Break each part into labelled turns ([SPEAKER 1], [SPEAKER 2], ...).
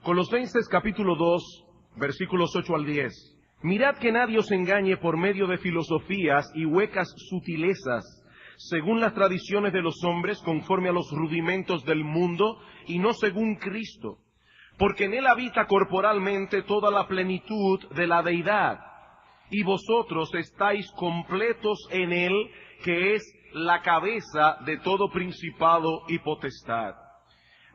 [SPEAKER 1] Colosenses capítulo 2, versículos 8 al 10. Mirad que nadie os engañe por medio de filosofías y huecas sutilezas, según las tradiciones de los hombres, conforme a los rudimentos del mundo, y no según Cristo. Porque en él habita corporalmente toda la plenitud de la deidad, y vosotros estáis completos en él, que es la cabeza de todo principado y potestad.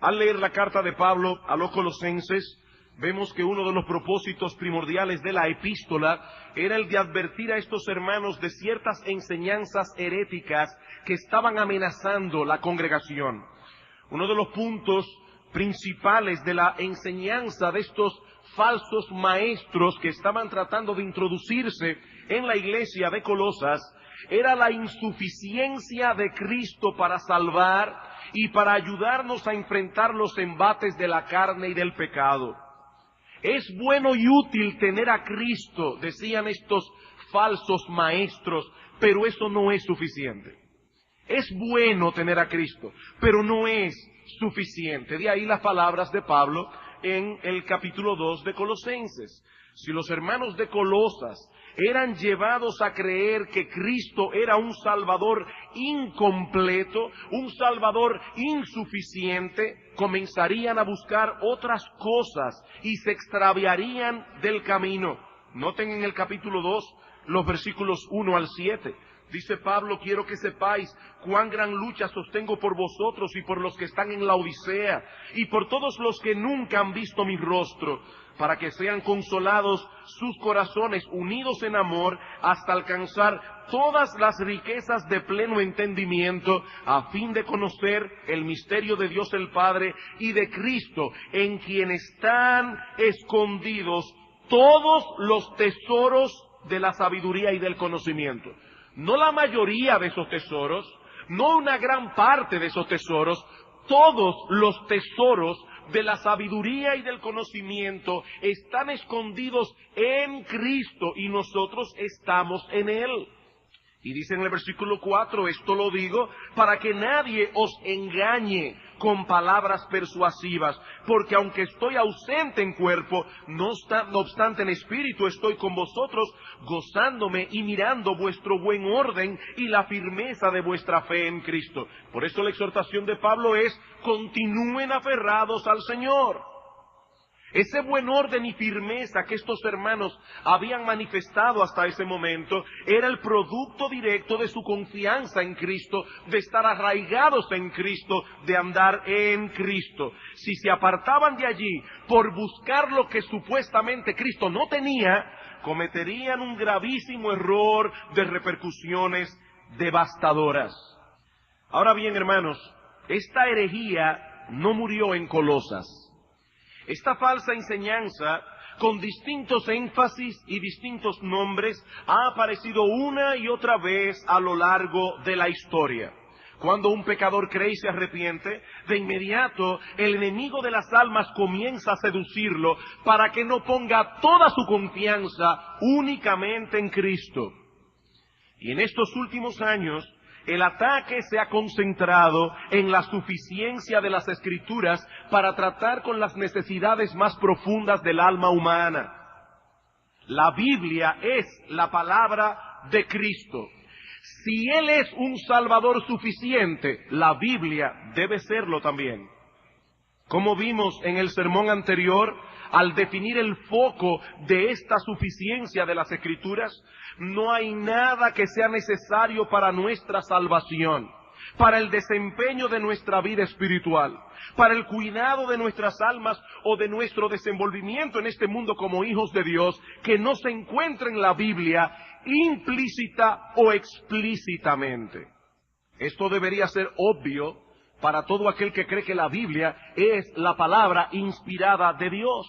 [SPEAKER 1] Al leer la carta de Pablo a los colosenses, vemos que uno de los propósitos primordiales de la epístola era el de advertir a estos hermanos de ciertas enseñanzas heréticas que estaban amenazando la congregación. Uno de los puntos principales de la enseñanza de estos falsos maestros que estaban tratando de introducirse en la iglesia de Colosas era la insuficiencia de Cristo para salvar y para ayudarnos a enfrentar los embates de la carne y del pecado. Es bueno y útil tener a Cristo, decían estos falsos maestros, pero eso no es suficiente. Es bueno tener a Cristo, pero no es suficiente. De ahí las palabras de Pablo en el capítulo 2 de Colosenses. Si los hermanos de Colosas eran llevados a creer que Cristo era un Salvador incompleto, un Salvador insuficiente, comenzarían a buscar otras cosas y se extraviarían del camino. Noten en el capítulo 2 los versículos 1 al 7. Dice Pablo: quiero que sepáis cuán gran lucha sostengo por vosotros y por los que están en la Odisea y por todos los que nunca han visto mi rostro, para que sean consolados sus corazones unidos en amor hasta alcanzar todas las riquezas de pleno entendimiento, a fin de conocer el misterio de Dios el Padre y de Cristo, en quien están escondidos todos los tesoros de la sabiduría y del conocimiento. No la mayoría de esos tesoros, no una gran parte de esos tesoros, todos los tesoros de la sabiduría y del conocimiento están escondidos en Cristo y nosotros estamos en Él. Y dice en el versículo 4, esto lo digo para que nadie os engañe con palabras persuasivas, porque aunque estoy ausente en cuerpo, no obstante en espíritu estoy con vosotros, gozándome y mirando vuestro buen orden y la firmeza de vuestra fe en Cristo. Por eso la exhortación de Pablo es: continúen aferrados al Señor. Ese buen orden y firmeza que estos hermanos habían manifestado hasta ese momento era el producto directo de su confianza en Cristo, de estar arraigados en Cristo, de andar en Cristo. Si se apartaban de allí por buscar lo que supuestamente Cristo no tenía, cometerían un gravísimo error de repercusiones devastadoras. Ahora bien, hermanos, esta herejía no murió en Colosas. Esta falsa enseñanza, con distintos énfasis y distintos nombres, ha aparecido una y otra vez a lo largo de la historia. Cuando un pecador cree y se arrepiente, de inmediato el enemigo de las almas comienza a seducirlo para que no ponga toda su confianza únicamente en Cristo. Y en estos últimos años, el ataque se ha concentrado en la suficiencia de las Escrituras para tratar con las necesidades más profundas del alma humana. La Biblia es la palabra de Cristo. Si Él es un Salvador suficiente, la Biblia debe serlo también. Como vimos en el sermón anterior, al definir el foco de esta suficiencia de las Escrituras, no hay nada que sea necesario para nuestra salvación, para el desempeño de nuestra vida espiritual, para el cuidado de nuestras almas o de nuestro desenvolvimiento en este mundo como hijos de Dios, que no se encuentre en la Biblia implícita o explícitamente. Esto debería ser obvio para todo aquel que cree que la Biblia es la palabra inspirada de Dios.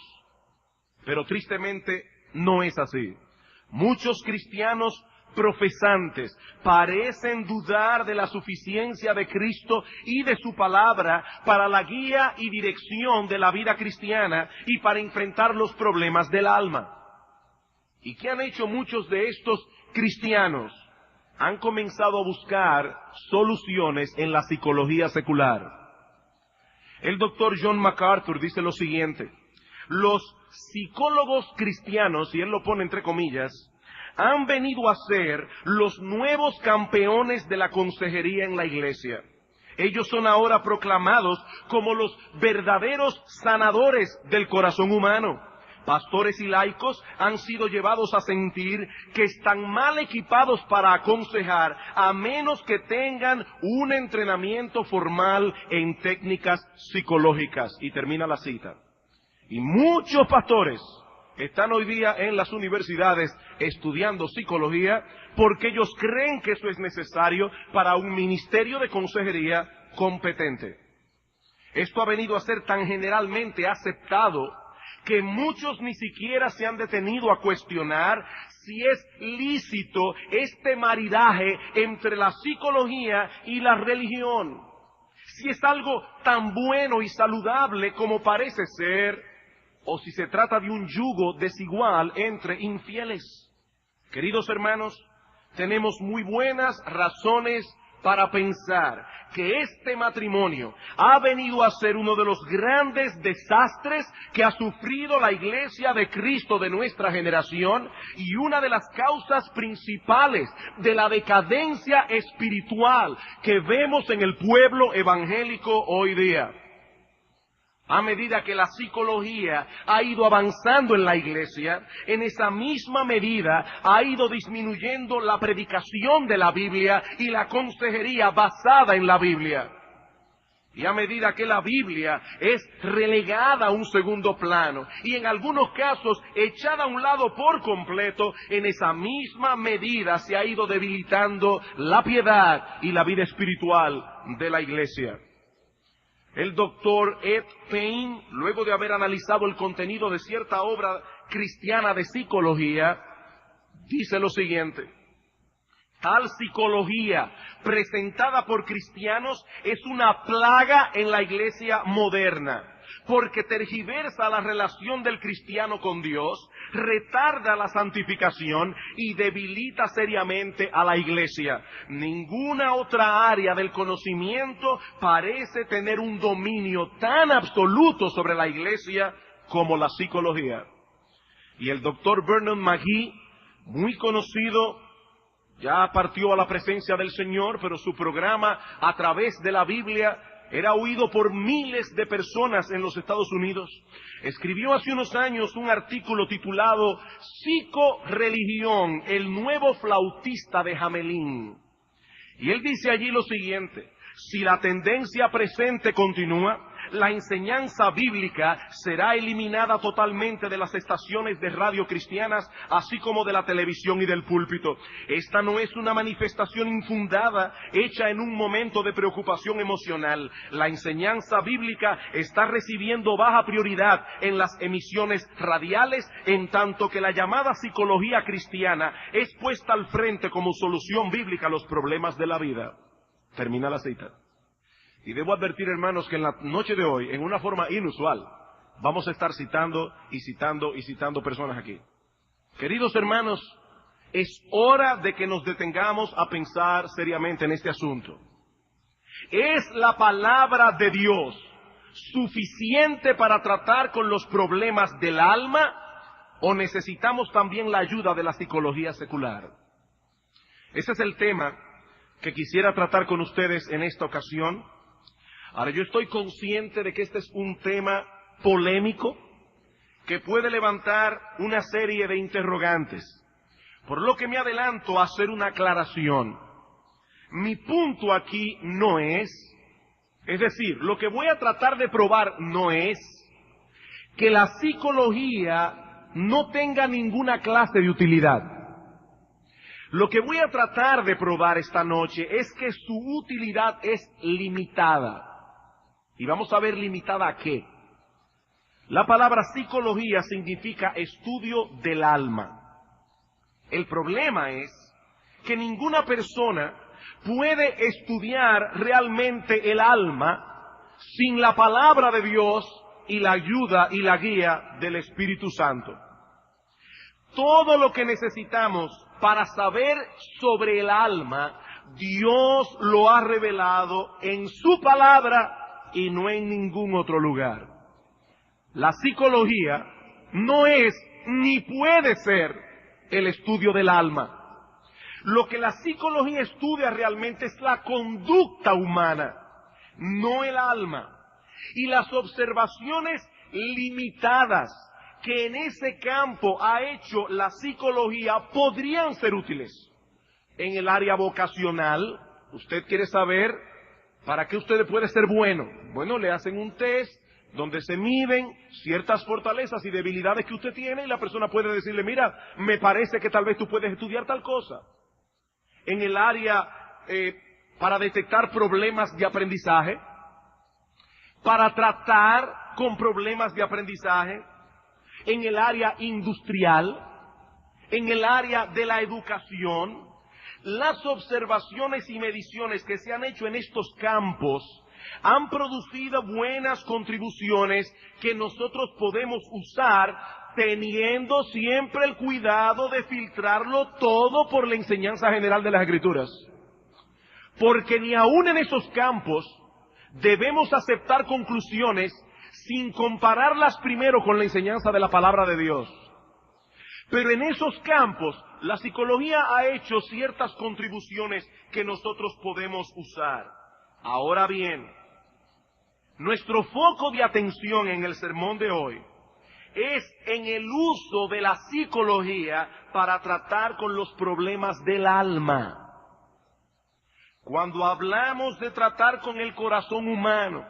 [SPEAKER 1] Pero tristemente no es así. Muchos cristianos profesantes parecen dudar de la suficiencia de Cristo y de su palabra para la guía y dirección de la vida cristiana y para enfrentar los problemas del alma. ¿Y qué han hecho muchos de estos cristianos? Han comenzado a buscar soluciones en la psicología secular. El doctor John MacArthur dice lo siguiente: los psicólogos cristianos, y él lo pone entre comillas, han venido a ser los nuevos campeones de la consejería en la iglesia. Ellos son ahora proclamados como los verdaderos sanadores del corazón humano. Pastores y laicos han sido llevados a sentir que están mal equipados para aconsejar a menos que tengan un entrenamiento formal en técnicas psicológicas. Y termina la cita. Y muchos pastores están hoy día en las universidades estudiando psicología porque ellos creen que eso es necesario para un ministerio de consejería competente. Esto ha venido a ser tan generalmente aceptado que muchos ni siquiera se han detenido a cuestionar si es lícito este maridaje entre la psicología y la religión. Si es algo tan bueno y saludable como parece ser, o si se trata de un yugo desigual entre infieles. Queridos hermanos, tenemos muy buenas razones para pensar que este matrimonio ha venido a ser uno de los grandes desastres que ha sufrido la Iglesia de Cristo de nuestra generación y una de las causas principales de la decadencia espiritual que vemos en el pueblo evangélico hoy día. A medida que la psicología ha ido avanzando en la iglesia, en esa misma medida ha ido disminuyendo la predicación de la Biblia y la consejería basada en la Biblia. Y a medida que la Biblia es relegada a un segundo plano y en algunos casos echada a un lado por completo, en esa misma medida se ha ido debilitando la piedad y la vida espiritual de la iglesia. El doctor Ed Payne, luego de haber analizado el contenido de cierta obra cristiana de psicología, dice lo siguiente: tal psicología presentada por cristianos es una plaga en la iglesia moderna, porque tergiversa la relación del cristiano con Dios, retarda la santificación y debilita seriamente a la iglesia. Ninguna otra área del conocimiento parece tener un dominio tan absoluto sobre la iglesia como la psicología. Y el doctor Vernon McGee, muy conocido, ya partió a la presencia del Señor, pero su programa a través de la Biblia era oído por miles de personas en los Estados Unidos. Escribió hace unos años un artículo titulado Psicoreligión, el nuevo flautista de Hamelin. Y él dice allí lo siguiente: si la tendencia presente continúa, la enseñanza bíblica será eliminada totalmente de las estaciones de radio cristianas, así como de la televisión y del púlpito. Esta no es una manifestación infundada, hecha en un momento de preocupación emocional. La enseñanza bíblica está recibiendo baja prioridad en las emisiones radiales, en tanto que la llamada psicología cristiana es puesta al frente como solución bíblica a los problemas de la vida. Termina la cita. Y debo advertir, hermanos, que en la noche de hoy, en una forma inusual, vamos a estar citando personas aquí. Queridos hermanos, es hora de que nos detengamos a pensar seriamente en este asunto. ¿Es la palabra de Dios suficiente para tratar con los problemas del alma o necesitamos también la ayuda de la psicología secular? Ese es el tema que quisiera tratar con ustedes en esta ocasión. Ahora, yo estoy consciente de que este es un tema polémico que puede levantar una serie de interrogantes, por lo que me adelanto a hacer una aclaración. Mi punto aquí no es decir, lo que voy a tratar de probar no es que la psicología no tenga ninguna clase de utilidad. Lo que voy a tratar de probar esta noche es que su utilidad es limitada. Y vamos a ver limitada a qué. La palabra psicología significa estudio del alma. El problema es que ninguna persona puede estudiar realmente el alma sin la palabra de Dios y la ayuda y la guía del Espíritu Santo. Todo lo que necesitamos para saber sobre el alma, Dios lo ha revelado en su palabra y no en ningún otro lugar. La psicología no es ni puede ser el estudio del alma. Lo que la psicología estudia realmente es la conducta humana, no el alma. Y las observaciones limitadas que en ese campo ha hecho la psicología podrían ser útiles. En el área vocacional, usted quiere saber para qué usted puede ser bueno. Bueno, le hacen un test donde se miden ciertas fortalezas y debilidades que usted tiene y la persona puede decirle, mira, me parece que tal vez tú puedes estudiar tal cosa. En el área para detectar problemas de aprendizaje, para tratar con problemas de aprendizaje, en el área industrial, en el área de la educación, las observaciones y mediciones que se han hecho en estos campos han producido buenas contribuciones que nosotros podemos usar teniendo siempre el cuidado de filtrarlo todo por la enseñanza general de las Escrituras. Porque ni aún en esos campos debemos aceptar conclusiones sin compararlas primero con la enseñanza de la palabra de Dios. Pero en esos campos, la psicología ha hecho ciertas contribuciones que nosotros podemos usar. Ahora bien, nuestro foco de atención en el sermón de hoy es en el uso de la psicología para tratar con los problemas del alma. Cuando hablamos de tratar con el corazón humano,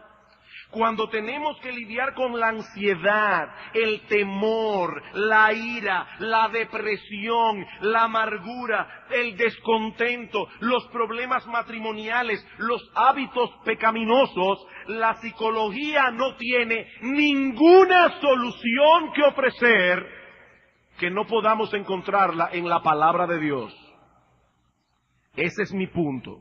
[SPEAKER 1] cuando tenemos que lidiar con la ansiedad, el temor, la ira, la depresión, la amargura, el descontento, los problemas matrimoniales, los hábitos pecaminosos, la psicología no tiene ninguna solución que ofrecer que no podamos encontrarla en la palabra de Dios. Ese es mi punto.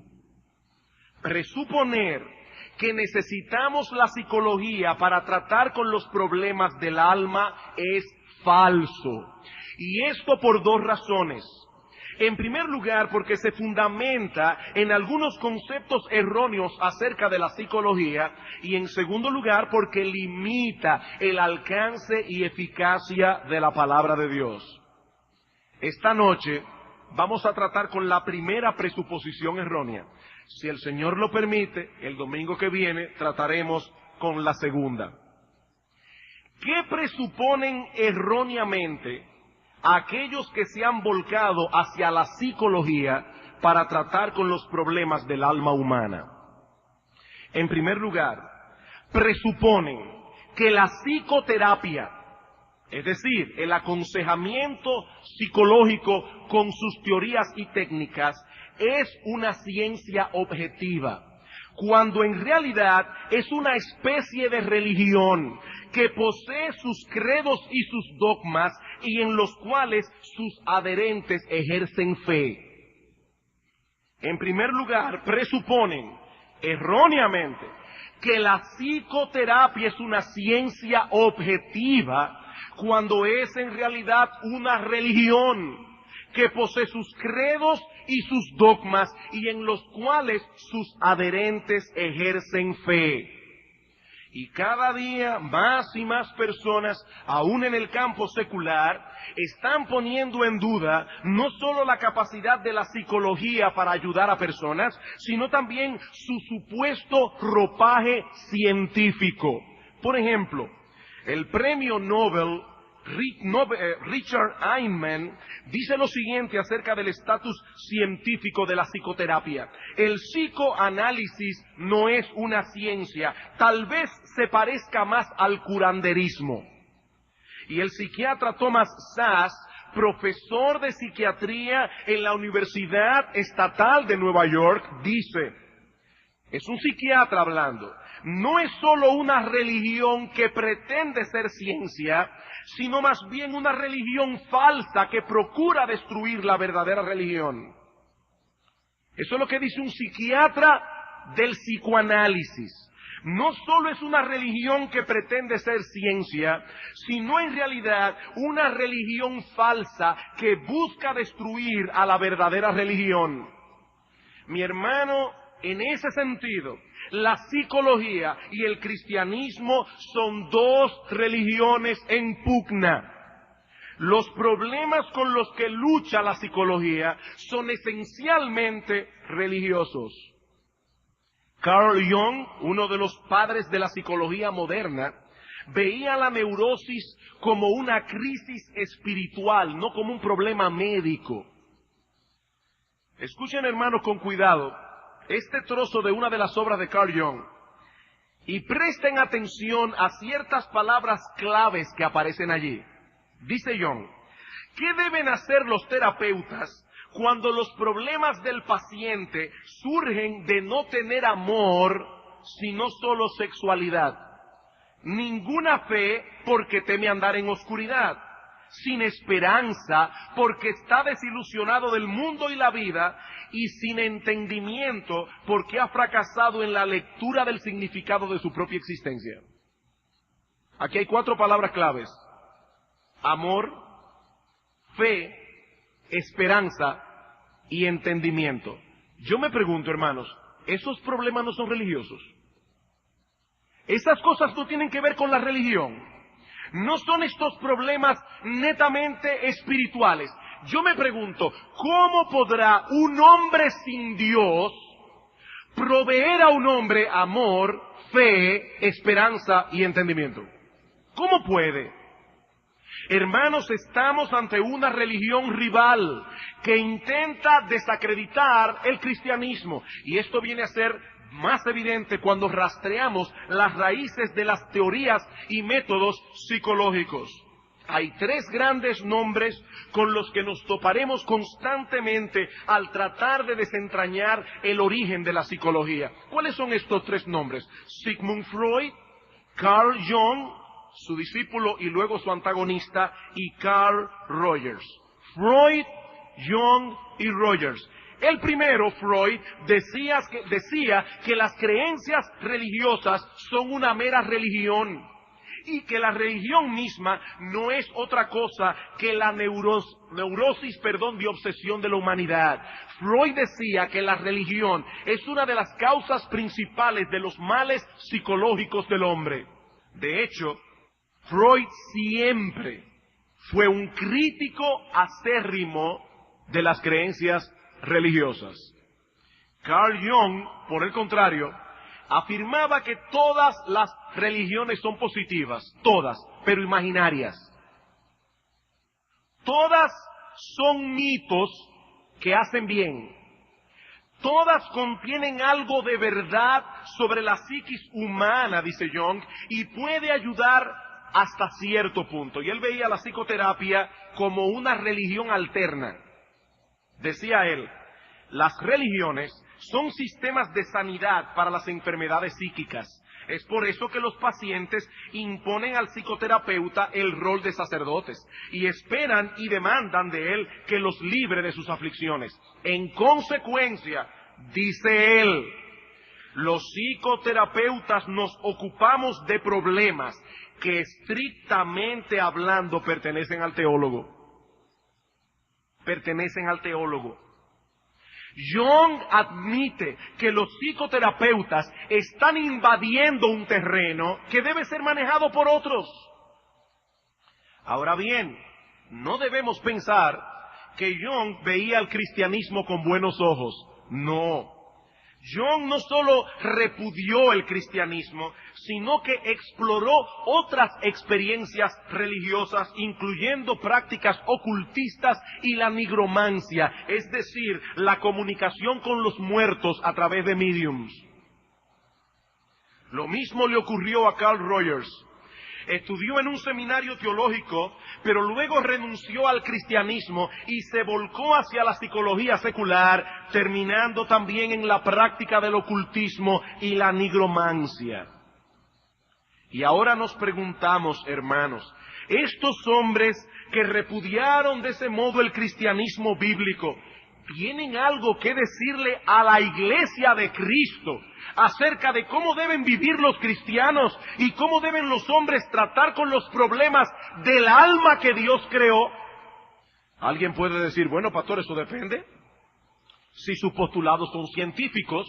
[SPEAKER 1] Presuponer que necesitamos la psicología para tratar con los problemas del alma es falso. Y esto por dos razones. En primer lugar, porque se fundamenta en algunos conceptos erróneos acerca de la psicología. Y en segundo lugar, porque limita el alcance y eficacia de la palabra de Dios. Esta noche vamos a tratar con la primera presuposición errónea. Si el Señor lo permite, el domingo que viene trataremos con la segunda. ¿Qué presuponen erróneamente aquellos que se han volcado hacia la psicología para tratar con los problemas del alma humana? En primer lugar, presuponen que la psicoterapia, es decir, el aconsejamiento psicológico con sus teorías y técnicas, es una ciencia objetiva, cuando en realidad es una especie de religión que posee sus credos y sus dogmas y en los cuales sus adherentes ejercen fe. En primer lugar, presuponen erróneamente que la psicoterapia es una ciencia objetiva cuando es en realidad una religión que posee sus credos y sus dogmas y en los cuales sus adherentes ejercen fe. Y cada día más y más personas, aún en el campo secular, están poniendo en duda no solo la capacidad de la psicología para ayudar a personas, sino también su supuesto ropaje científico. Por ejemplo, el premio Nobel Richard Feynman dice lo siguiente acerca del estatus científico de la psicoterapia. El psicoanálisis no es una ciencia, tal vez se parezca más al curanderismo. Y el psiquiatra Thomas Szasz, profesor de psiquiatría en la Universidad Estatal de Nueva York, dice, es un psiquiatra hablando, no es solo una religión que pretende ser ciencia, sino más bien una religión falsa que procura destruir la verdadera religión. Eso es lo que dice un psiquiatra del psicoanálisis. No solo es una religión que pretende ser ciencia, sino en realidad una religión falsa que busca destruir a la verdadera religión. Mi hermano, en ese sentido, La psicología y el cristianismo son dos religiones en pugna. Los problemas con los que lucha la psicología son esencialmente religiosos. Carl Jung, uno de los padres de la psicología moderna, veía la neurosis como una crisis espiritual, no como un problema médico. Escuchen, hermanos, con cuidado este trozo de una de las obras de Carl Jung y presten atención a ciertas palabras claves que aparecen allí. Dice Jung, ¿qué deben hacer los terapeutas cuando los problemas del paciente surgen de no tener amor, sino solo sexualidad? Ninguna fe porque teme andar en oscuridad, sin esperanza porque está desilusionado del mundo y la vida, y sin entendimiento porque ha fracasado en la lectura del significado de su propia existencia. Aquí hay 4 palabras claves: amor, fe, esperanza y entendimiento. Yo me pregunto, hermanos, ¿esos problemas no son religiosos? Esas cosas no tienen que ver con la religión. No son estos problemas netamente espirituales. Yo me pregunto, ¿cómo podrá un hombre sin Dios proveer a un hombre amor, fe, esperanza y entendimiento? ¿Cómo puede? Hermanos, estamos ante una religión rival que intenta desacreditar el cristianismo. Y esto viene a ser más evidente cuando rastreamos las raíces de las teorías y métodos psicológicos. Hay 3 grandes nombres con los que nos toparemos constantemente al tratar de desentrañar el origen de la psicología. ¿Cuáles son estos 3 nombres? Sigmund Freud, Carl Jung, su discípulo y luego su antagonista, y Carl Rogers. Freud, Jung y Rogers. El primero, Freud, decía que las creencias religiosas son una mera religión y que la religión misma no es otra cosa que la neurosis de obsesión de la humanidad. Freud decía que la religión es una de las causas principales de los males psicológicos del hombre. De hecho, Freud siempre fue un crítico acérrimo de las creencias religiosas. Carl Jung, por el contrario, afirmaba que todas las religiones son positivas, todas, pero imaginarias. Todas son mitos que hacen bien. Todas contienen algo de verdad sobre la psiquis humana, dice Jung, y puede ayudar hasta cierto punto. Y él veía la psicoterapia como una religión alterna. Decía él, las religiones son sistemas de sanidad para las enfermedades psíquicas. Es por eso que los pacientes imponen al psicoterapeuta el rol de sacerdotes y esperan y demandan de él que los libre de sus aflicciones. En consecuencia, dice él, los psicoterapeutas nos ocupamos de problemas que estrictamente hablando pertenecen al teólogo. Jung admite que los psicoterapeutas están invadiendo un terreno que debe ser manejado por otros. Ahora bien, no debemos pensar que Jung veía al cristianismo con buenos ojos. No. Jung no solo repudió el cristianismo, sino que exploró otras experiencias religiosas, incluyendo prácticas ocultistas y la nigromancia, es decir, la comunicación con los muertos a través de mediums. Lo mismo le ocurrió a Carl Rogers. Estudió en un seminario teológico, pero luego renunció al cristianismo y se volcó hacia la psicología secular, terminando también en la práctica del ocultismo y la nigromancia. Y ahora nos preguntamos, hermanos, estos hombres que repudiaron de ese modo el cristianismo bíblico, ¿tienen algo que decirle a la iglesia de Cristo acerca de cómo deben vivir los cristianos y cómo deben los hombres tratar con los problemas del alma que Dios creó? Alguien puede decir, bueno, pastor, eso depende. Si sus postulados son científicos,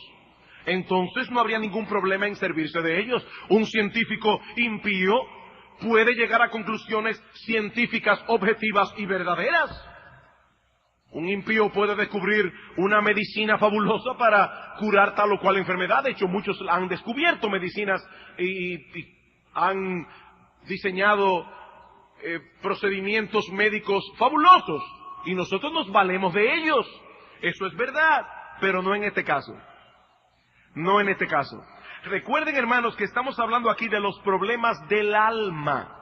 [SPEAKER 1] entonces no habría ningún problema en servirse de ellos. Un científico impío puede llegar a conclusiones científicas objetivas y verdaderas. Un impío puede descubrir una medicina fabulosa para curar tal o cual enfermedad. De hecho, muchos han descubierto medicinas y han diseñado procedimientos médicos fabulosos. Y nosotros nos valemos de ellos. Eso es verdad, pero no en este caso. No en este caso. Recuerden, hermanos, que estamos hablando aquí de los problemas del alma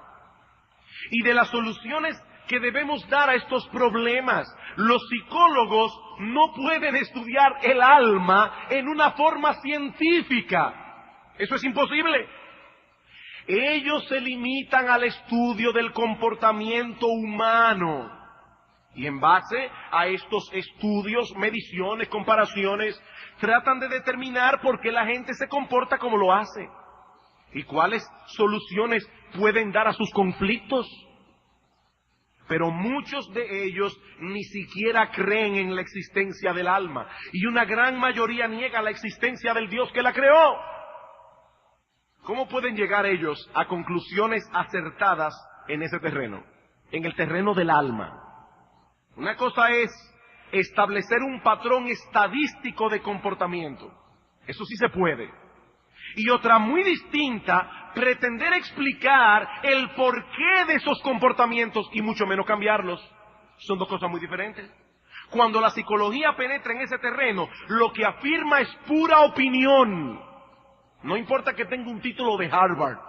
[SPEAKER 1] y de las soluciones que debemos dar a estos problemas. Los psicólogos no pueden estudiar el alma en una forma científica. Eso es imposible. Ellos se limitan al estudio del comportamiento humano. Y en base a estos estudios, mediciones, comparaciones, tratan de determinar por qué la gente se comporta como lo hace y cuáles soluciones pueden dar a sus conflictos. Pero muchos de ellos ni siquiera creen en la existencia del alma, y una gran mayoría niega la existencia del Dios que la creó. ¿Cómo pueden llegar ellos a conclusiones acertadas en ese terreno, en el terreno del alma? Una cosa es establecer un patrón estadístico de comportamiento. Eso sí se puede. Y otra muy distinta, pretender explicar el porqué de esos comportamientos y mucho menos cambiarlos. Son dos cosas muy diferentes. Cuando la psicología penetra en ese terreno, lo que afirma es pura opinión. No importa que tenga un título de Harvard.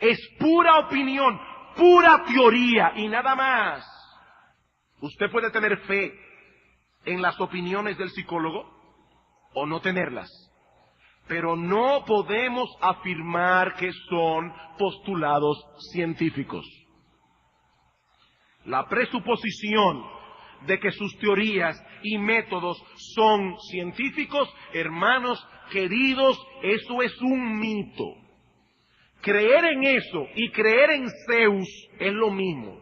[SPEAKER 1] Es pura opinión, pura teoría y nada más. Usted puede tener fe en las opiniones del psicólogo o no tenerlas, pero no podemos afirmar que son postulados científicos. La presuposición de que sus teorías y métodos son científicos, hermanos queridos, eso es un mito. Creer en eso y creer en Zeus es lo mismo.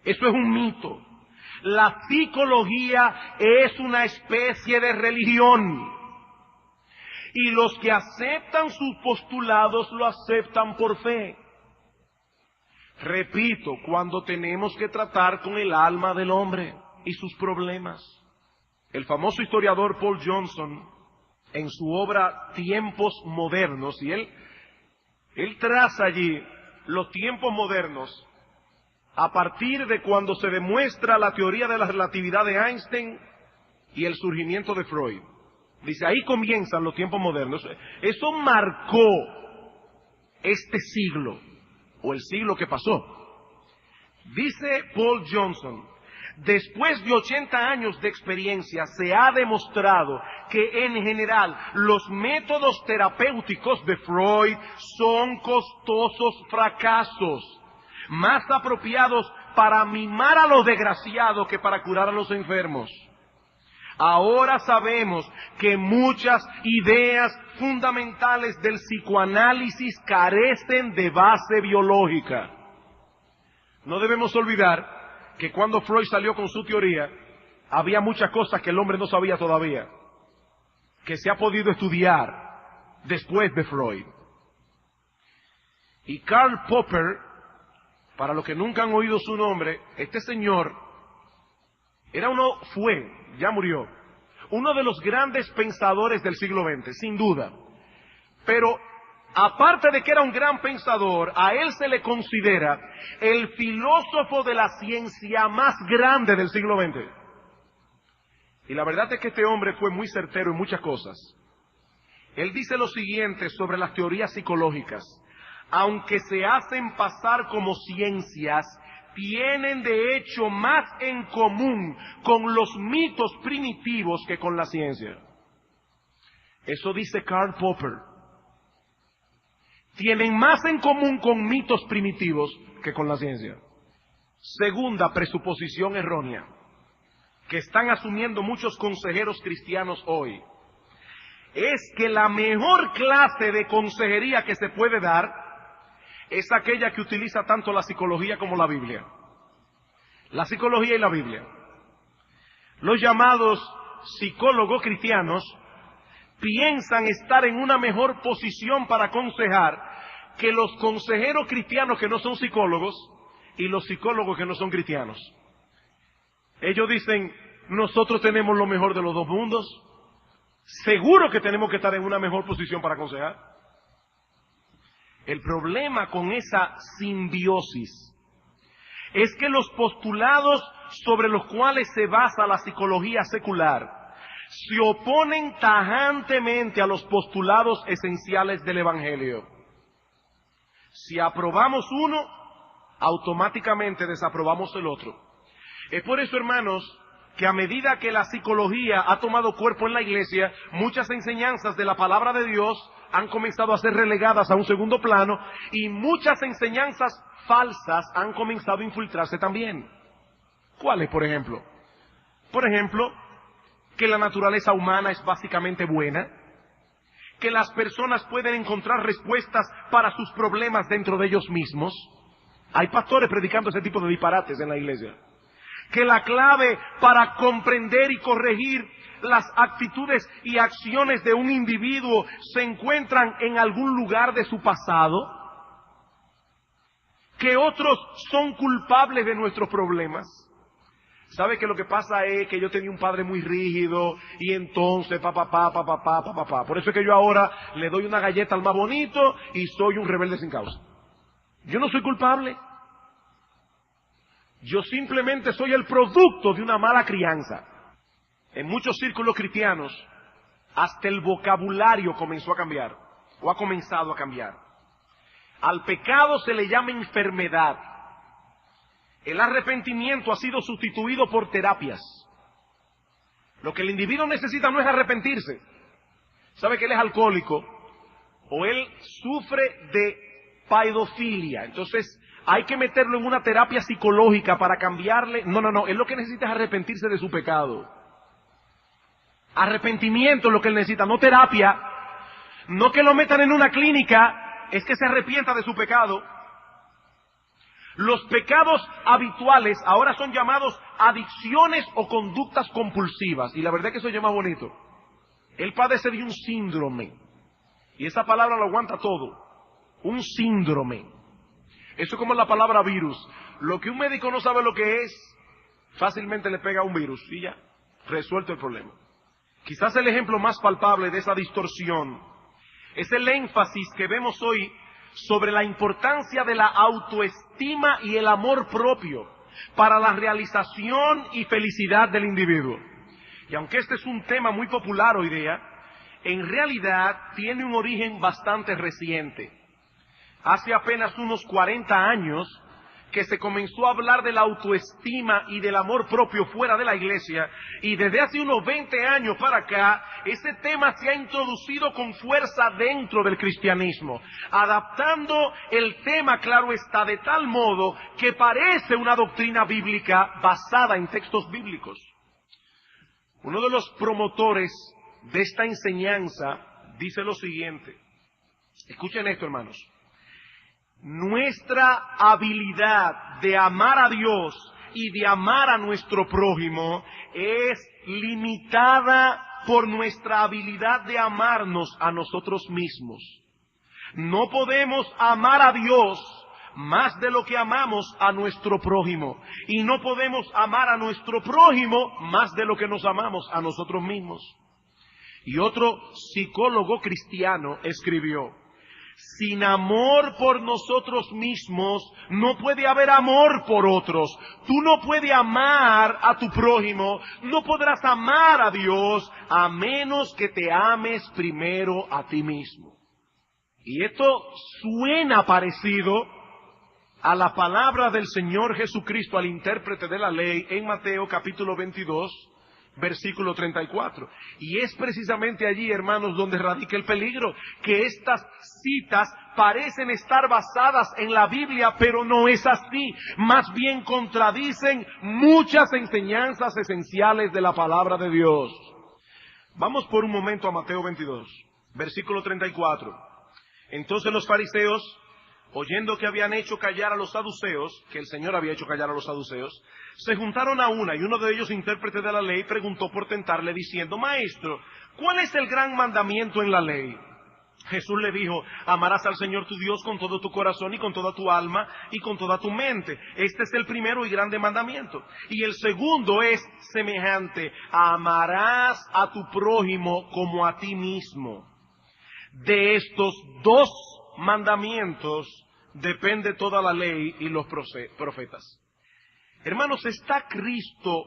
[SPEAKER 1] Eso es un mito. La psicología es una especie de religión. Y los que aceptan sus postulados lo aceptan por fe. Repito, cuando tenemos que tratar con el alma del hombre y sus problemas. El famoso historiador Paul Johnson, en su obra Tiempos Modernos, y él traza allí los tiempos modernos a partir de cuando se demuestra la teoría de la relatividad de Einstein y el surgimiento de Freud. Dice, ahí comienzan los tiempos modernos. Eso marcó este siglo, o el siglo que pasó. Dice Paul Johnson, después de 80 años de experiencia se ha demostrado que en general los métodos terapéuticos de Freud son costosos fracasos, más apropiados para mimar a los desgraciados que para curar a los enfermos. Ahora sabemos que muchas ideas fundamentales del psicoanálisis carecen de base biológica. No debemos olvidar que cuando Freud salió con su teoría, había muchas cosas que el hombre no sabía todavía, que se ha podido estudiar después de Freud. Y Karl Popper, para los que nunca han oído su nombre, este señor ya murió, uno de los grandes pensadores del siglo XX, sin duda. Pero aparte de que era un gran pensador, a él se le considera el filósofo de la ciencia más grande del siglo XX. Y la verdad es que este hombre fue muy certero en muchas cosas. Él dice lo siguiente sobre las teorías psicológicas: aunque se hacen pasar como ciencias, tienen de hecho más en común con los mitos primitivos que con la ciencia. Eso dice Karl Popper. Tienen más en común con mitos primitivos que con la ciencia. Segunda presuposición errónea que están asumiendo muchos consejeros cristianos hoy es que la mejor clase de consejería que se puede dar es aquella que utiliza tanto la psicología como la Biblia. La psicología y la Biblia. Los llamados psicólogos cristianos piensan estar en una mejor posición para aconsejar que los consejeros cristianos que no son psicólogos y los psicólogos que no son cristianos. Ellos dicen, nosotros tenemos lo mejor de los dos mundos, seguro que tenemos que estar en una mejor posición para aconsejar. El problema con esa simbiosis es que los postulados sobre los cuales se basa la psicología secular se oponen tajantemente a los postulados esenciales del Evangelio. Si aprobamos uno, automáticamente desaprobamos el otro. Es por eso, hermanos, que a medida que la psicología ha tomado cuerpo en la iglesia, muchas enseñanzas de la palabra de Dios han comenzado a ser relegadas a un segundo plano y muchas enseñanzas falsas han comenzado a infiltrarse también. ¿Cuáles, por ejemplo? Por ejemplo, que la naturaleza humana es básicamente buena, que las personas pueden encontrar respuestas para sus problemas dentro de ellos mismos. Hay pastores predicando ese tipo de disparates en la iglesia. Que la clave para comprender y corregir las actitudes y acciones de un individuo se encuentran en algún lugar de su pasado. Que otros son culpables de nuestros problemas. ¿Sabe que lo que pasa es que yo tenía un padre muy rígido y entonces papá? Por eso es que yo ahora le doy una galleta al más bonito y soy un rebelde sin causa. Yo no soy culpable. Yo simplemente soy el producto de una mala crianza. En muchos círculos cristianos, hasta el vocabulario comenzó a cambiar, o ha comenzado a cambiar. Al pecado se le llama enfermedad. El arrepentimiento ha sido sustituido por terapias. Lo que el individuo necesita no es arrepentirse. ¿Sabe que él es alcohólico? O él sufre de pedofilia. Entonces, hay que meterlo en una terapia psicológica para cambiarle. No. Él lo que necesita es arrepentirse de su pecado. Arrepentimiento es lo que él necesita, no terapia. No que lo metan en una clínica, es que se arrepienta de su pecado. Los pecados habituales ahora son llamados adicciones o conductas compulsivas. Y la verdad es que eso es más bonito. Él padece de un síndrome. Y esa palabra lo aguanta todo. Un síndrome. Eso es como la palabra virus. Lo que un médico no sabe lo que es, fácilmente le pega un virus y ya, resuelto el problema. Quizás el ejemplo más palpable de esa distorsión es el énfasis que vemos hoy sobre la importancia de la autoestima y el amor propio para la realización y felicidad del individuo. Y aunque este es un tema muy popular hoy día, en realidad tiene un origen bastante reciente. Hace apenas unos 40 años que se comenzó a hablar de la autoestima y del amor propio fuera de la iglesia, y desde hace unos 20 años para acá, ese tema se ha introducido con fuerza dentro del cristianismo, adaptando el tema, claro está, de tal modo que parece una doctrina bíblica basada en textos bíblicos. Uno de los promotores de esta enseñanza dice lo siguiente. Escuchen esto, hermanos. Nuestra habilidad de amar a Dios y de amar a nuestro prójimo es limitada por nuestra habilidad de amarnos a nosotros mismos. No podemos amar a Dios más de lo que amamos a nuestro prójimo. Y no podemos amar a nuestro prójimo más de lo que nos amamos a nosotros mismos. Y otro psicólogo cristiano escribió: sin amor por nosotros mismos, no puede haber amor por otros. Tú no puedes amar a tu prójimo, no podrás amar a Dios, a menos que te ames primero a ti mismo. Y esto suena parecido a la palabra del Señor Jesucristo, al intérprete de la ley, en Mateo capítulo 22, versículo 34. Y es precisamente allí, hermanos, donde radica el peligro, que estas citas parecen estar basadas en la Biblia, pero no es así. Más bien contradicen muchas enseñanzas esenciales de la palabra de Dios. Vamos por un momento a Mateo 22, versículo 34. Entonces los fariseos oyendo que habían hecho callar a los saduceos, que el Señor había hecho callar a los saduceos, se juntaron a una, y uno de ellos, intérprete de la ley, preguntó por tentarle, diciendo: Maestro, ¿cuál es el gran mandamiento en la ley? Jesús le dijo: amarás al Señor tu Dios con todo tu corazón y con toda tu alma y con toda tu mente. Este es el primero y grande mandamiento. Y el segundo es semejante: amarás a tu prójimo como a ti mismo. De estos dos mandamientos depende toda la ley y los profetas. Hermanos, está Cristo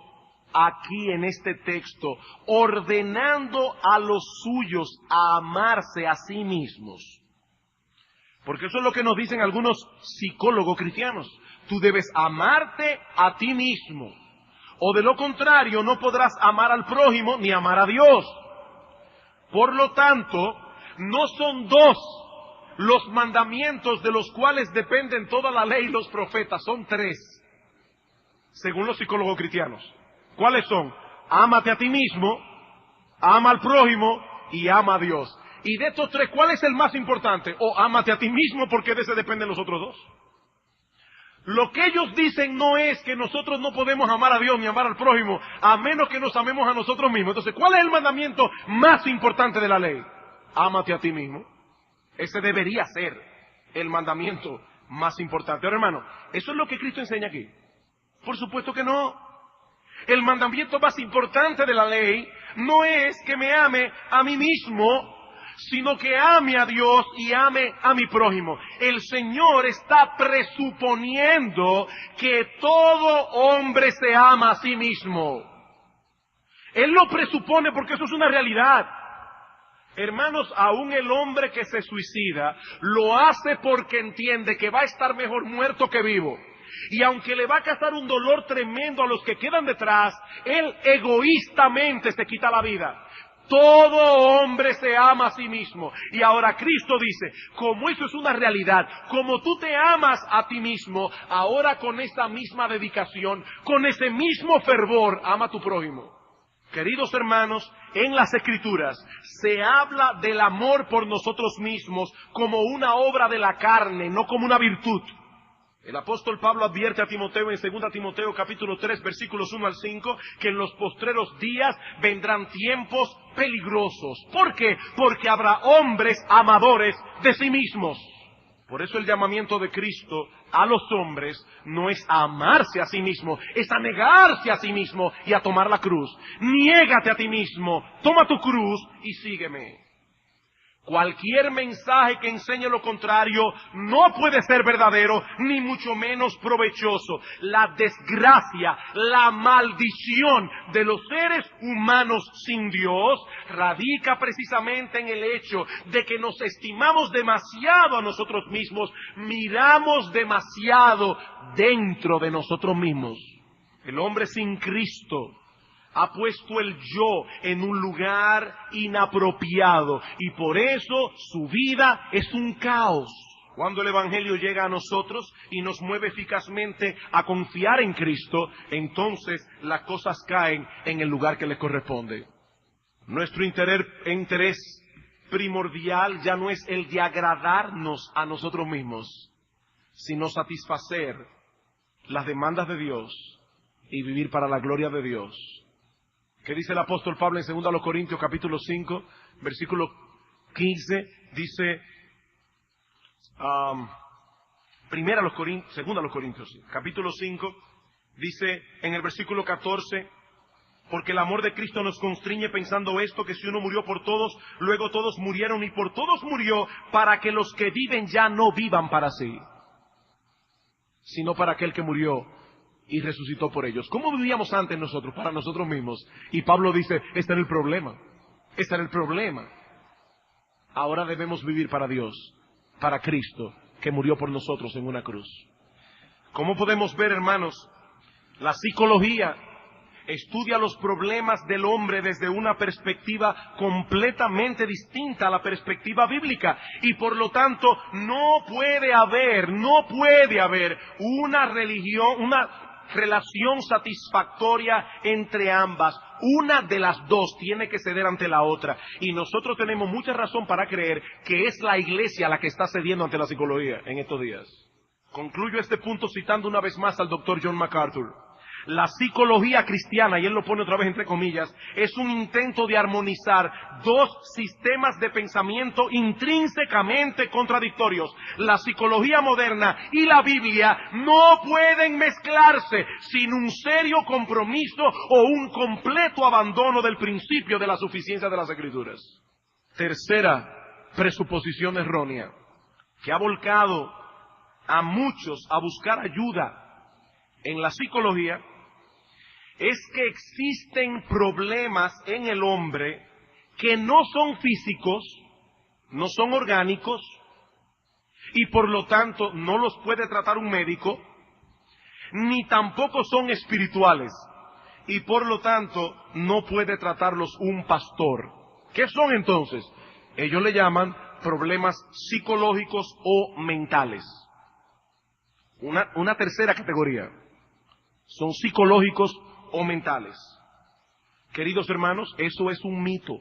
[SPEAKER 1] aquí en este texto ordenando a los suyos a amarse a sí mismos. Porque eso es lo que nos dicen algunos psicólogos cristianos. Tú debes amarte a ti mismo. O de lo contrario, no podrás amar al prójimo ni amar a Dios. Por lo tanto, no son dos los mandamientos de los cuales dependen toda la ley y los profetas. Son tres, según los psicólogos cristianos. ¿Cuáles son? Ámate a ti mismo, ama al prójimo y ama a Dios. Y de estos tres, ¿cuál es el más importante? O ámate a ti mismo, porque de ese dependen los otros dos. Lo que ellos dicen no es que nosotros no podemos amar a Dios ni amar al prójimo, a menos que nos amemos a nosotros mismos. Entonces, ¿cuál es el mandamiento más importante de la ley? Ámate a ti mismo. Ese debería ser el mandamiento más importante. Ahora, hermano, ¿eso es lo que Cristo enseña aquí? Por supuesto que no. El mandamiento más importante de la ley no es que me ame a mí mismo, sino que ame a Dios y ame a mi prójimo. El Señor está presuponiendo que todo hombre se ama a sí mismo. Él lo presupone porque eso es una realidad. Hermanos, aún el hombre que se suicida lo hace porque entiende que va a estar mejor muerto que vivo. Y aunque le va a causar un dolor tremendo a los que quedan detrás, él egoístamente se quita la vida. Todo hombre se ama a sí mismo. Y ahora Cristo dice, como eso es una realidad, como tú te amas a ti mismo, ahora con esa misma dedicación, con ese mismo fervor, ama a tu prójimo. Queridos hermanos, en las Escrituras se habla del amor por nosotros mismos como una obra de la carne, no como una virtud. El apóstol Pablo advierte a Timoteo en 2 Timoteo capítulo 3 versículos 1 al 5 que en los postreros días vendrán tiempos peligrosos. ¿Por qué? Porque habrá hombres amadores de sí mismos. Por eso el llamamiento de Cristo a los hombres no es a amarse a sí mismo, es a negarse a sí mismo y a tomar la cruz. Niégate a ti mismo, toma tu cruz y sígueme. Cualquier mensaje que enseñe lo contrario no puede ser verdadero, ni mucho menos provechoso. La desgracia, la maldición de los seres humanos sin Dios radica precisamente en el hecho de que nos estimamos demasiado a nosotros mismos, miramos demasiado dentro de nosotros mismos. El hombre sin Cristo ha puesto el yo en un lugar inapropiado y por eso su vida es un caos. Cuando el Evangelio llega a nosotros y nos mueve eficazmente a confiar en Cristo, entonces las cosas caen en el lugar que les corresponde. Nuestro interés primordial ya no es el de agradarnos a nosotros mismos, sino satisfacer las demandas de Dios y vivir para la gloria de Dios. ¿Qué dice el apóstol Pablo en 2 Corintios capítulo 5, versículo 15? Dice, 2 Corintios, capítulo 5, dice en el versículo 14, porque el amor de Cristo nos constriñe pensando esto, que si uno murió por todos, luego todos murieron y por todos murió, para que los que viven ya no vivan para sí, sino para aquel que murió y resucitó por ellos. ¿Cómo vivíamos antes nosotros, para nosotros mismos? Y Pablo dice, este era el problema. Este era el problema. Ahora debemos vivir para Dios, para Cristo, que murió por nosotros en una cruz. ¿Cómo podemos ver, hermanos? La psicología estudia los problemas del hombre desde una perspectiva completamente distinta a la perspectiva bíblica. Y por lo tanto, no puede haber una religión, una relación satisfactoria entre ambas. Una de las dos tiene que ceder ante la otra. Y nosotros tenemos mucha razón para creer que es la iglesia la que está cediendo ante la psicología en estos días. Concluyo este punto citando una vez más al doctor John MacArthur. La psicología cristiana, y él lo pone otra vez entre comillas, es un intento de armonizar dos sistemas de pensamiento intrínsecamente contradictorios. La psicología moderna y la Biblia no pueden mezclarse sin un serio compromiso o un completo abandono del principio de la suficiencia de las Escrituras. Tercera presuposición errónea, que ha volcado a muchos a buscar ayuda en la psicología, es que existen problemas en el hombre que no son físicos, no son orgánicos, y por lo tanto no los puede tratar un médico, ni tampoco son espirituales, y por lo tanto no puede tratarlos un pastor. ¿Qué son entonces? Ellos le llaman problemas psicológicos o mentales. Una tercera categoría son psicológicos o mentales. Queridos hermanos, eso es un mito.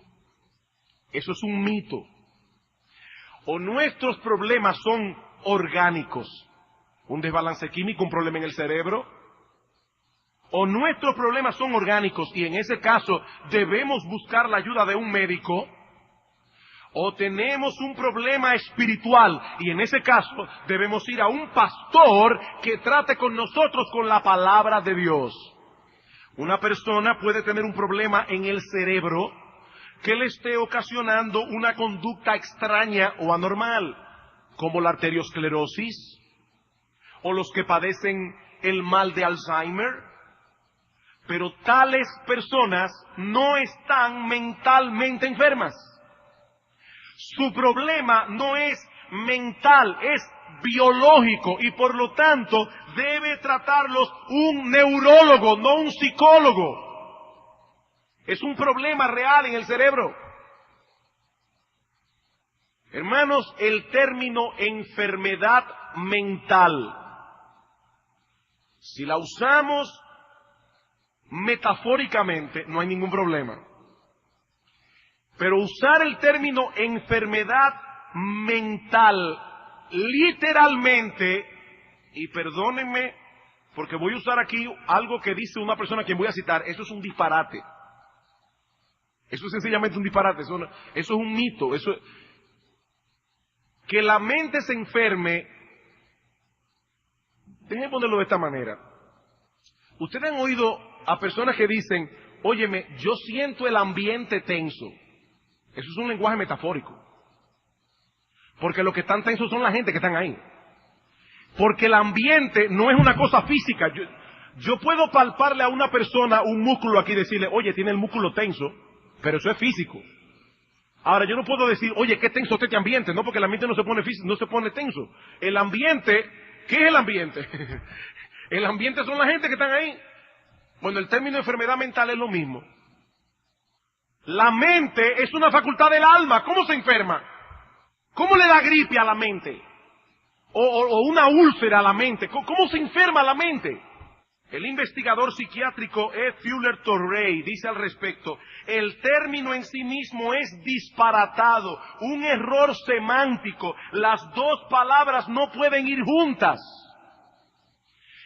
[SPEAKER 1] Eso es un mito. O nuestros problemas son orgánicos, un desbalance químico, un problema en el cerebro, o nuestros problemas son orgánicos y en ese caso debemos buscar la ayuda de un médico, o tenemos un problema espiritual y en ese caso debemos ir a un pastor que trate con nosotros con la palabra de Dios. Una persona puede tener un problema en el cerebro que le esté ocasionando una conducta extraña o anormal, como la arteriosclerosis, o los que padecen el mal de Alzheimer. Pero tales personas no están mentalmente enfermas. Su problema no es mental, es biológico y por lo tanto debe tratarlos un neurólogo, no un psicólogo. Es un problema real en el cerebro. Hermanos, el término enfermedad mental, si la usamos metafóricamente, no hay ningún problema. Pero usar el término enfermedad mental literalmente, y perdónenme porque voy a usar aquí algo que dice una persona a quien voy a citar, eso es un disparate. Eso es sencillamente un disparate, eso es un mito. Que la mente se enferme, déjenme ponerlo de esta manera. Ustedes han oído a personas que dicen, óyeme, yo siento el ambiente tenso. Eso es un lenguaje metafórico. Porque los que están tensos son la gente que están ahí. Porque el ambiente no es una cosa física. Yo puedo palparle a una persona un músculo aquí y decirle, oye, tiene el músculo tenso, pero eso es físico. Ahora, yo no puedo decir, oye, qué tenso está este ambiente, no, porque el ambiente no se pone físico, no se pone tenso. El ambiente, ¿qué es el ambiente? El ambiente son la gente que están ahí. Bueno, el término enfermedad mental es lo mismo. La mente es una facultad del alma. ¿Cómo se enferma? ¿Cómo le da gripe a la mente? O una úlcera a la mente. ¿Cómo se enferma la mente? El investigador psiquiátrico E. Fuller Torrey dice al respecto, el término en sí mismo es disparatado, un error semántico. Las dos palabras no pueden ir juntas.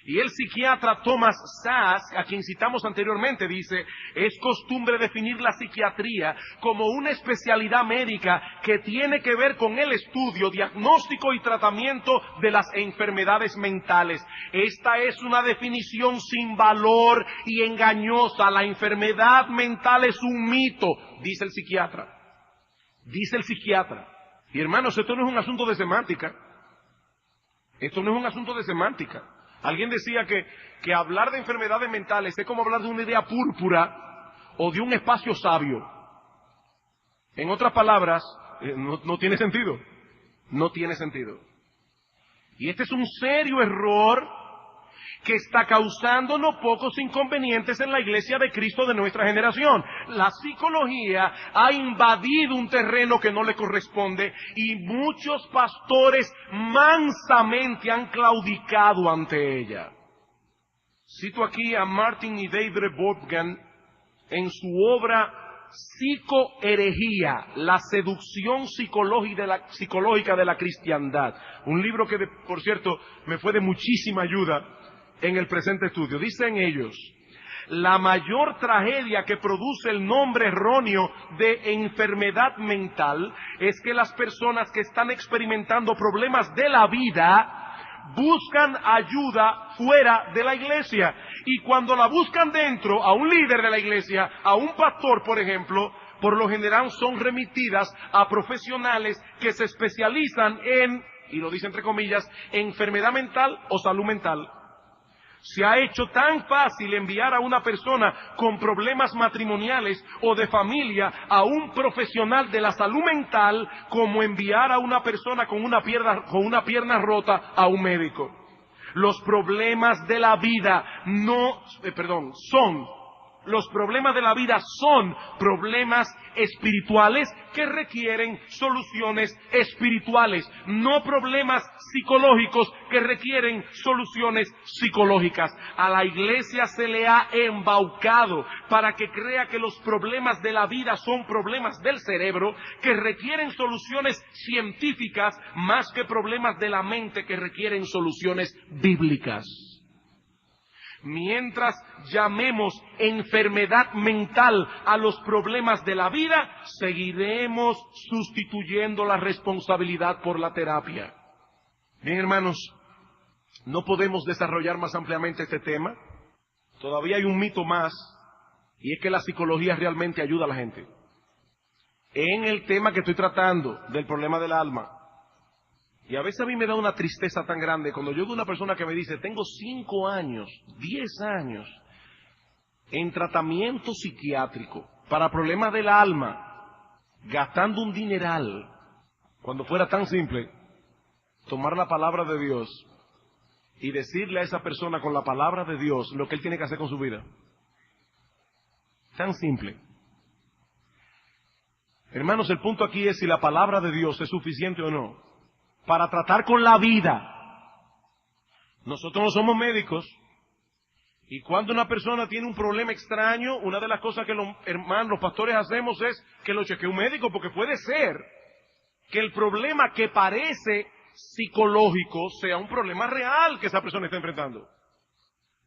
[SPEAKER 1] Y el psiquiatra Thomas Szasz, a quien citamos anteriormente, dice, es costumbre definir la psiquiatría como una especialidad médica que tiene que ver con el estudio, diagnóstico y tratamiento de las enfermedades mentales. Esta es una definición sin valor y engañosa. La enfermedad mental es un mito, dice el psiquiatra. Dice el psiquiatra. Y hermanos, esto no es un asunto de semántica. Esto no es un asunto de semántica. Alguien decía que hablar de enfermedades mentales es como hablar de una idea púrpura o de un espacio sabio. En otras palabras, no tiene sentido. No tiene sentido. Y este es un serio error que está causando no pocos inconvenientes en la iglesia de Cristo de nuestra generación. La psicología ha invadido un terreno que no le corresponde y muchos pastores mansamente han claudicado ante ella. Cito aquí a Martin y David Wolfgang en su obra Psicoherejía, la seducción psicológica de la cristiandad. Un libro que, por cierto, me fue de muchísima ayuda en el presente estudio. Dicen ellos: la mayor tragedia que produce el nombre erróneo de enfermedad mental es que las personas que están experimentando problemas de la vida buscan ayuda fuera de la iglesia. Y cuando la buscan dentro, a un líder de la iglesia, a un pastor, por ejemplo, por lo general son remitidas a profesionales que se especializan en, y lo dice entre comillas, enfermedad mental o salud mental. Se ha hecho tan fácil enviar a una persona con problemas matrimoniales o de familia a un profesional de la salud mental como enviar a una persona con una pierna rota a un médico. Los problemas de la vida los problemas de la vida son problemas espirituales que requieren soluciones espirituales, no problemas psicológicos que requieren soluciones psicológicas. A la iglesia se le ha embaucado para que crea que los problemas de la vida son problemas del cerebro que requieren soluciones científicas más que problemas de la mente que requieren soluciones bíblicas. Mientras llamemos enfermedad mental a los problemas de la vida, seguiremos sustituyendo la responsabilidad por la terapia. Bien, hermanos, no podemos desarrollar más ampliamente este tema. Todavía hay un mito más, y es que la psicología realmente ayuda a la gente. En el tema que estoy tratando, del problema del alma. Y a veces a mí me da una tristeza tan grande cuando yo veo una persona que me dice: tengo 5 años, 10 años en tratamiento psiquiátrico para problemas del alma, gastando un dineral, cuando fuera tan simple tomar la palabra de Dios y decirle a esa persona con la palabra de Dios lo que él tiene que hacer con su vida. Tan simple. Hermanos, el punto aquí es si la palabra de Dios es suficiente o no para tratar con la vida. Nosotros no somos médicos, y cuando una persona tiene un problema extraño, una de las cosas que los pastores hacemos es que lo chequee un médico, porque puede ser que el problema que parece psicológico sea un problema real que esa persona está enfrentando.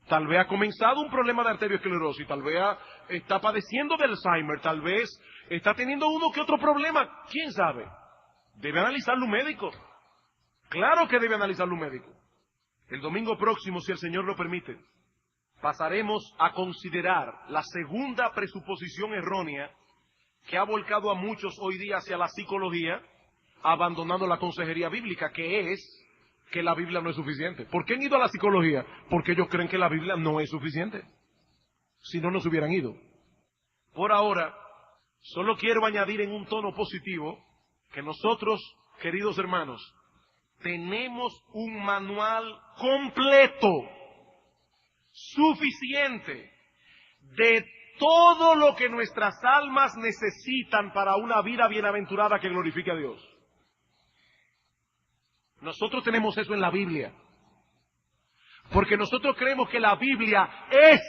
[SPEAKER 1] Tal vez ha comenzado un problema de arteriosclerosis, tal vez está padeciendo de Alzheimer, tal vez está teniendo uno que otro problema, quién sabe. Debe analizarlo un médico. Claro que debe analizarlo un médico. El domingo próximo, si el Señor lo permite, pasaremos a considerar la segunda presuposición errónea que ha volcado a muchos hoy día hacia la psicología, abandonando la consejería bíblica, que es que la Biblia no es suficiente. ¿Por qué han ido a la psicología? Porque ellos creen que la Biblia no es suficiente. Si no, no se hubieran ido. Por ahora, solo quiero añadir en un tono positivo que nosotros, queridos hermanos, tenemos un manual completo, suficiente, de todo lo que nuestras almas necesitan para una vida bienaventurada que glorifique a Dios. Nosotros tenemos eso en la Biblia, porque nosotros creemos que la Biblia es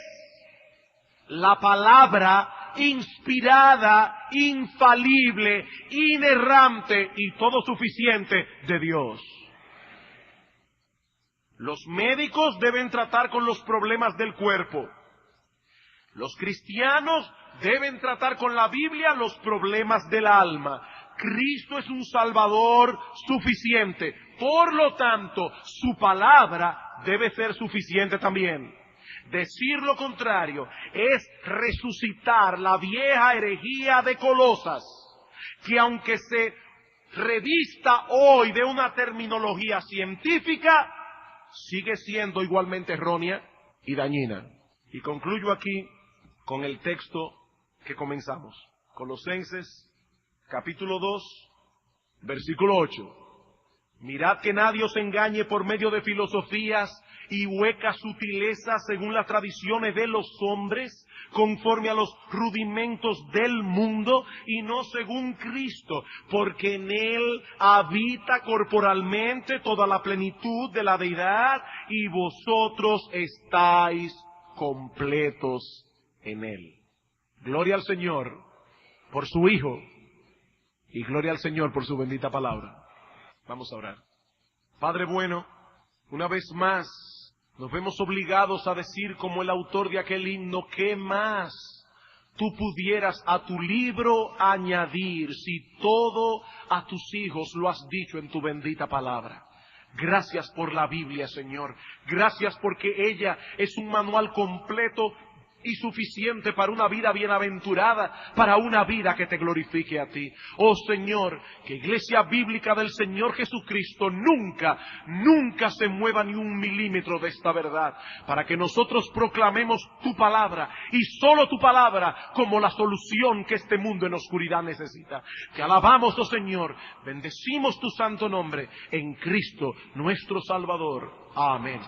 [SPEAKER 1] la palabra inspirada, infalible, inerrante y todo suficiente de Dios. Los médicos deben tratar con los problemas del cuerpo. Los cristianos deben tratar con la Biblia los problemas del alma. Cristo es un Salvador suficiente. Por lo tanto, su palabra debe ser suficiente también. Decir lo contrario es resucitar la vieja herejía de Colosas, que aunque se revista hoy de una terminología científica, sigue siendo igualmente errónea y dañina. Y concluyo aquí con el texto que comenzamos. Colosenses, capítulo 2, versículo 8. Mirad que nadie os engañe por medio de filosofías y huecas sutilezas según las tradiciones de los hombres, conforme a los rudimentos del mundo y no según Cristo, porque en Él habita corporalmente toda la plenitud de la deidad y vosotros estáis completos en Él. Gloria al Señor por su Hijo y gloria al Señor por su bendita palabra. Vamos a orar. Padre bueno, una vez más nos vemos obligados a decir como el autor de aquel himno, ¿qué más tú pudieras a tu libro añadir si todo a tus hijos lo has dicho en tu bendita palabra? Gracias por la Biblia, Señor. Gracias porque ella es un manual completo y suficiente para una vida bienaventurada, para una vida que te glorifique a ti. Oh Señor, que Iglesia Bíblica del Señor Jesucristo nunca se mueva ni un milímetro de esta verdad, para que nosotros proclamemos tu palabra y solo tu palabra como la solución que este mundo en oscuridad necesita. Te alabamos, oh Señor, bendecimos tu santo nombre en Cristo nuestro Salvador. Amén.